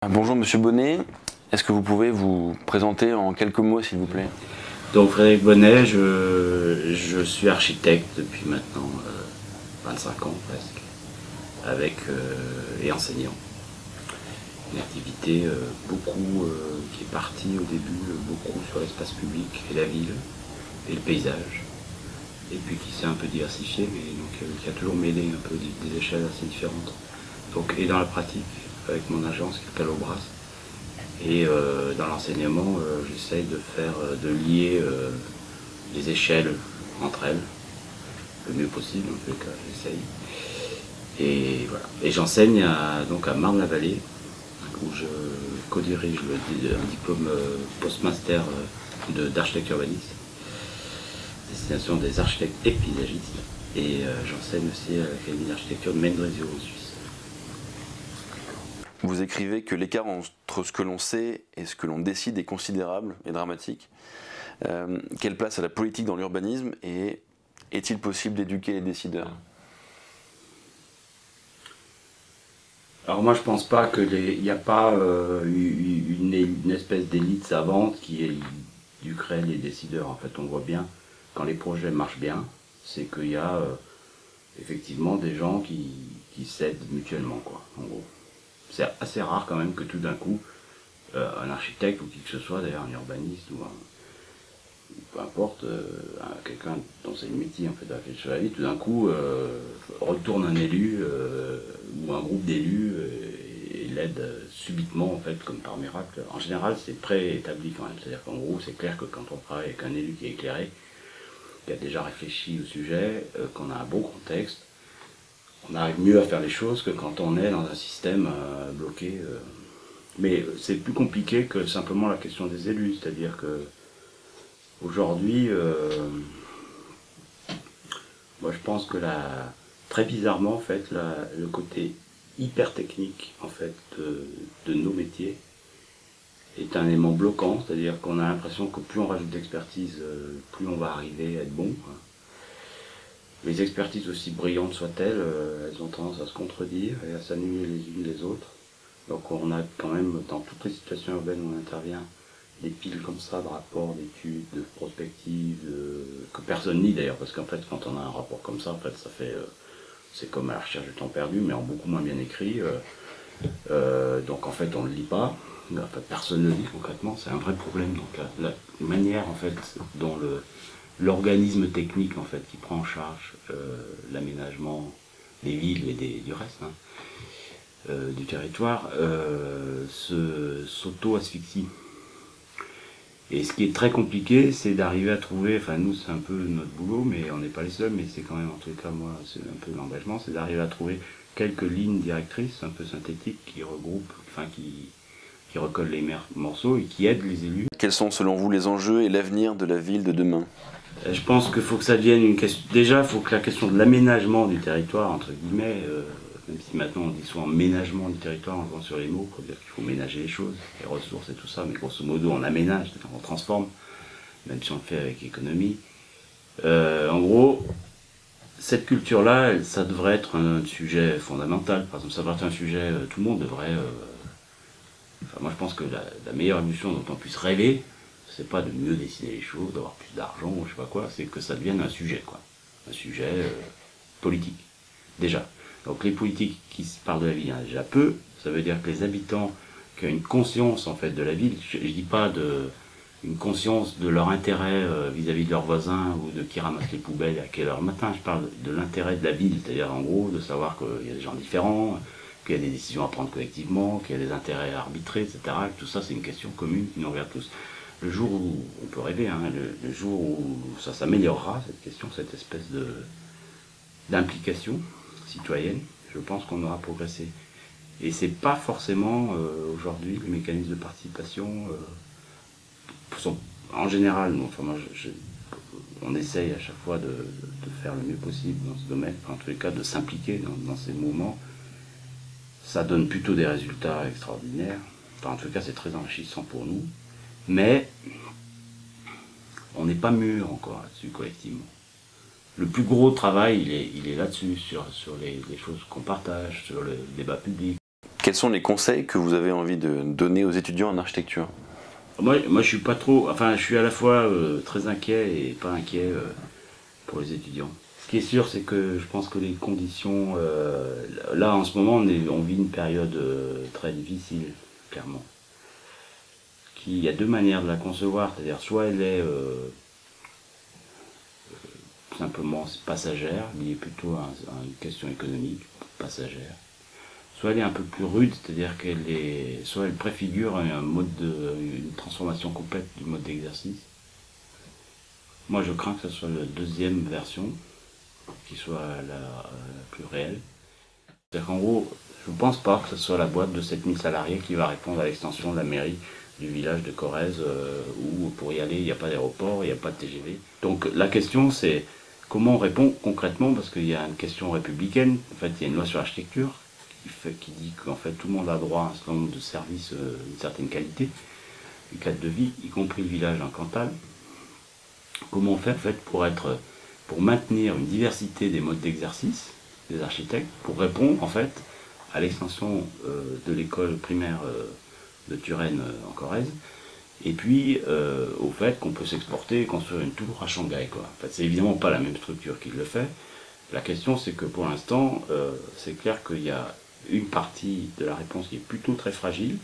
Bonjour Monsieur Bonnet, est-ce que vous pouvez vous présenter en quelques mots s'il vous plaît? Donc Frédéric Bonnet, je suis architecte depuis maintenant 25 ans presque, et enseignant. Une activité qui est partie au début beaucoup sur l'espace public et la ville et le paysage, et puis qui s'est un peu diversifiée, mais donc, qui a toujours mêlé un peu des échelles assez différentes. Donc, et dans la pratique, avec mon agence qui s'appelle Aubras. Et dans l'enseignement, j'essaye de lier les échelles entre elles, le mieux possible, en tout cas, j'essaye. Et voilà. Et j'enseigne donc à Marne-la-Vallée, où je co-dirige un diplôme post-master d'architecture urbaniste, destination des architectes et paysagistes. Et j'enseigne aussi à l'Académie d'architecture de Mendrisio en Suisse. Vous écrivez que l'écart entre ce que l'on sait et ce que l'on décide est considérable et dramatique. Quelle place a la politique dans l'urbanisme et est-il possible d'éduquer les décideurs? Alors moi je pense pas qu'il n'y a pas une espèce d'élite savante qui éduquerait les décideurs. En fait on voit bien quand les projets marchent bien, c'est qu'il y a effectivement des gens qui s'aident mutuellement, quoi, en gros. C'est assez rare quand même que tout d'un coup, un architecte ou qui que ce soit, d'ailleurs un urbaniste ou peu importe, quelqu'un dont c'est le métier en fait de réfléchir sur la vie, tout d'un coup retourne un élu ou un groupe d'élus et l'aide subitement en fait comme par miracle. En général c'est préétabli quand même, c'est-à-dire qu'en gros c'est clair que quand on travaille avec un élu qui est éclairé, qui a déjà réfléchi au sujet, qu'on a un bon contexte, on arrive mieux à faire les choses que quand on est dans un système bloqué. Mais c'est plus compliqué que simplement la question des élus, c'est-à-dire que aujourd'hui, moi je pense que très bizarrement en fait, le côté hyper technique en fait de nos métiers est un élément bloquant, c'est-à-dire qu'on a l'impression que plus on rajoute d'expertise, plus on va arriver à être bon. Les expertises, aussi brillantes soient-elles, elles ont tendance à se contredire et à s'annuler les unes les autres. Donc on a quand même, dans toutes les situations urbaines où on intervient, des piles comme ça de rapports, d'études, de prospectives, que personne lit d'ailleurs, parce qu'en fait quand on a un rapport comme ça, en fait ça fait, c'est comme à la recherche du temps perdu, mais en beaucoup moins bien écrit. Donc en fait on ne le lit pas, enfin, personne ne le lit concrètement, c'est un vrai problème. Donc la manière en fait dont l'organisme technique en fait qui prend en charge l'aménagement des villes et du reste du territoire s'auto-asphyxie. Et ce qui est très compliqué, c'est d'arriver à trouver, enfin nous c'est un peu notre boulot, mais on n'est pas les seuls, mais c'est quand même en tous les cas moi c'est un peu l'engagement, c'est d'arriver à trouver quelques lignes directrices un peu synthétiques qui regroupent, enfin qui recollent les morceaux et qui aident les élus. Quels sont selon vous les enjeux et l'avenir de la ville de demain? Je pense qu'il faut que ça devienne une question. Déjà, il faut que la question de l'aménagement du territoire, entre guillemets, même si maintenant on dit souvent ménagement du territoire, on joue sur les mots, pour dire qu'il faut ménager les choses, les ressources et tout ça, mais grosso modo on aménage, on transforme, même si on le fait avec économie. En gros, cette culture-là, ça devrait être un sujet fondamental. Par exemple, ça devrait être un sujet, tout le monde devrait. Enfin, moi je pense que la meilleure évolution dont on puisse rêver, c'est pas de mieux dessiner les choses, d'avoir plus d'argent ou je sais pas quoi, c'est que ça devienne un sujet, quoi. Un sujet politique, déjà. Donc les politiques qui parlent de la ville, il y en a déjà peu, ça veut dire que les habitants qui ont une conscience en fait de la ville, je dis pas une conscience de leur intérêt vis-à-vis de leurs voisins ou de qui ramasse les poubelles à quelle heure le matin, je parle de l'intérêt de la ville, c'est-à-dire en gros de savoir qu'il y a des gens différents, qu'il y a des décisions à prendre collectivement, qu'il y a des intérêts à arbitrer, etc. Et tout ça c'est une question commune qui nous regarde tous. Le jour où, on peut rêver, hein, le jour où ça s'améliorera, cette question, cette espèce d'implication citoyenne, je pense qu'on aura progressé. Et c'est pas forcément, aujourd'hui, les mécanismes de participation sont, en général, enfin, moi, on essaye à chaque fois de faire le mieux possible dans ce domaine, enfin, en tous les cas de s'impliquer dans ces mouvements. Ça donne plutôt des résultats extraordinaires, enfin, en tout cas c'est très enrichissant pour nous. Mais on n'est pas mûr encore là-dessus collectivement. Le plus gros travail, il est là-dessus, sur les choses qu'on partage, sur le débat public. Quels sont les conseils que vous avez envie de donner aux étudiants en architecture? Moi, je suis pas trop... Enfin, je suis à la fois très inquiet et pas inquiet pour les étudiants. Ce qui est sûr, c'est que je pense que les conditions... là, en ce moment, on vit une période très difficile, clairement. Il y a deux manières de la concevoir, c'est-à-dire soit elle est simplement passagère, liée plutôt à une question économique, passagère. Soit elle est un peu plus rude, c'est-à-dire soit elle préfigure une transformation complète du mode d'exercice. Moi, je crains que ce soit la deuxième version, qui soit la plus réelle. C'est-à-dire qu'en gros, je ne pense pas que ce soit la boîte de 7000 salariés qui va répondre à l'extension de la mairie du village de Corrèze, où pour y aller, il n'y a pas d'aéroport, il n'y a pas de TGV. Donc la question, c'est comment on répond concrètement, parce qu'il y a une question républicaine, en fait, il y a une loi sur l'architecture qui dit qu'en fait tout le monde a droit à un certain nombre de services d'une certaine qualité, du cadre de vie, y compris le village en Cantal. Comment on fait en fait pour maintenir une diversité des modes d'exercice des architectes, pour répondre en fait à l'extension de l'école primaire de Turenne en Corrèze, et puis au fait qu'on peut s'exporter et construire une tour à Shanghai, quoi. En fait, c'est évidemment pas la même structure qui le fait. La question, c'est que pour l'instant, c'est clair qu'il y a une partie de la réponse qui est plutôt très fragile,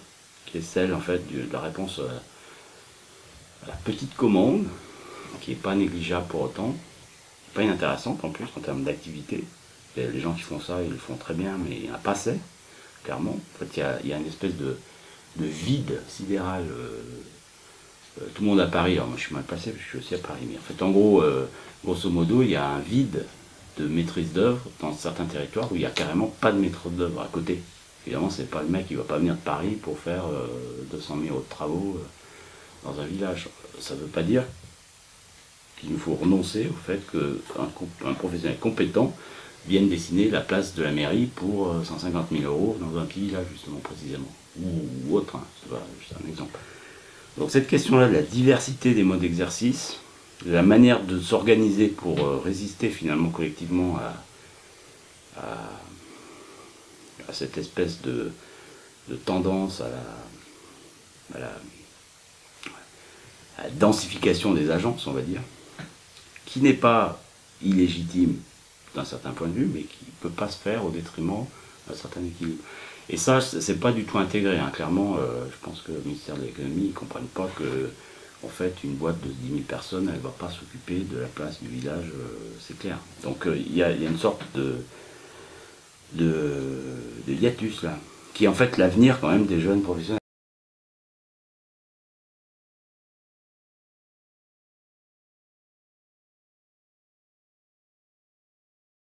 qui est celle en fait de la réponse à la petite commande, qui n'est pas négligeable pour autant, pas inintéressante en plus en termes d'activité. Les gens qui font ça, ils le font très bien, mais il n'y en a pas assez, clairement. En fait, il y a une espèce de vide sidéral. Tout le monde à Paris, alors moi je suis mal placé, parce que je suis aussi à Paris, mais en fait, en gros, grosso modo, il y a un vide de maîtrise d'œuvre dans certains territoires où il n'y a carrément pas de maîtrise d'œuvre à côté. Évidemment, c'est pas le mec qui va pas venir de Paris pour faire 200 000 euros de travaux dans un village. Ça ne veut pas dire qu'il nous faut renoncer au fait qu'un professionnel compétent vienne dessiner la place de la mairie pour 150 000 euros dans un petit village, justement, précisément. Ou autre, hein, c'est juste un exemple. Donc cette question-là de la diversité des modes d'exercice, de la manière de s'organiser pour résister finalement collectivement à cette espèce de tendance à la densification des agences, on va dire, qui n'est pas illégitime d'un certain point de vue, mais qui ne peut pas se faire au détriment d'un certain équilibre. Et ça, c'est pas du tout intégré, hein. Clairement, je pense que le ministère de l'économie ne comprenne pas que, en fait, une boîte de 10 000 personnes, elle ne va pas s'occuper de la place du village, c'est clair. Donc il y a une sorte de hiatus là, qui est en fait l'avenir quand même des jeunes professionnels.